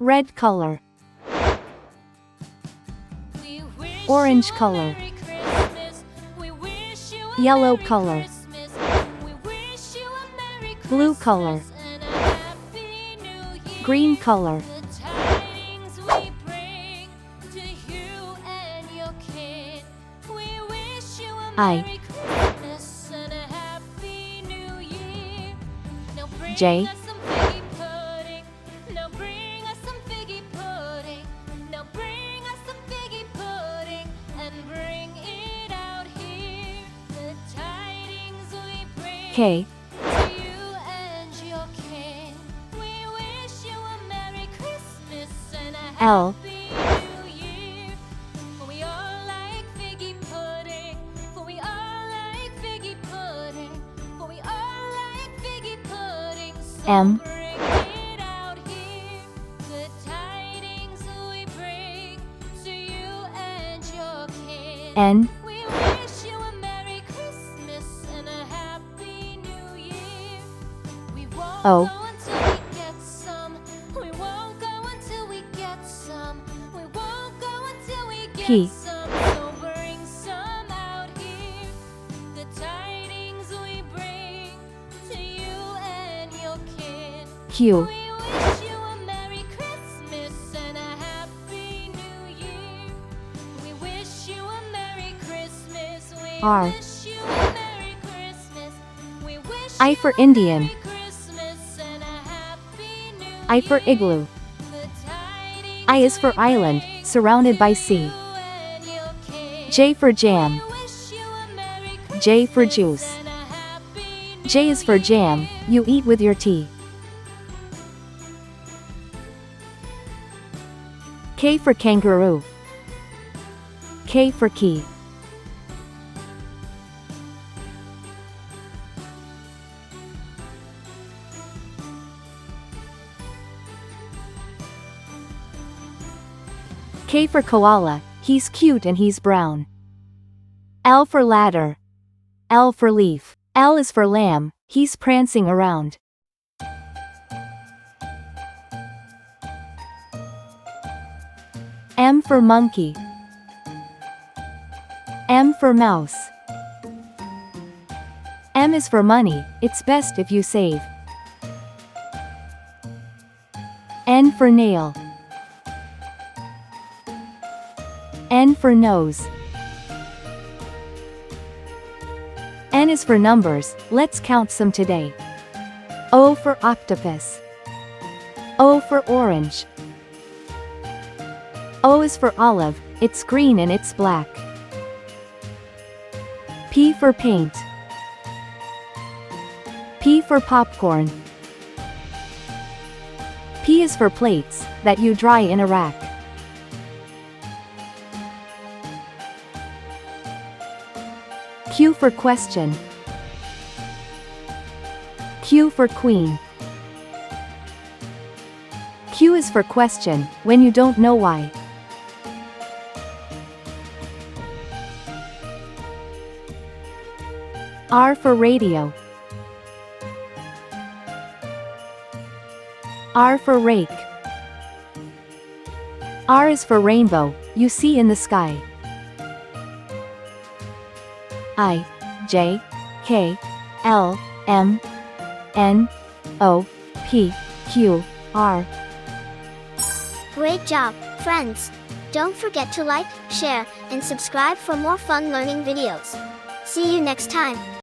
Red color. Orange color. Yellow color. Blue color. Green color. I. J. K. L. M. N. O. P. Q. R. I for Indian. I for igloo. I is for island, surrounded by sea. J for jam. J for juice. J is for jam, you eat with your tea. K for kangaroo. K for key. K for koala, he's cute and he's brown. L for ladder. L for leaf. L is for lamb, he's prancing around. M for monkey. M for mouse. M is for money, it's best if you save. N for nail. N for nose. N is for numbers, let's count some today. O for octopus. O for orange. O is for olive, it's green and it's black. P for paint. P for popcorn. P is for plates, that you dry in a rack. Q for question. Q for queen. Q is for question, when you don't know why. R for radio. R for rake. R is for rainbow, you see in the sky. I, J, K, L, M, N, O, P, Q, R. Great job, friends! Don't forget to like, share, and subscribe for more fun learning videos. See you next time.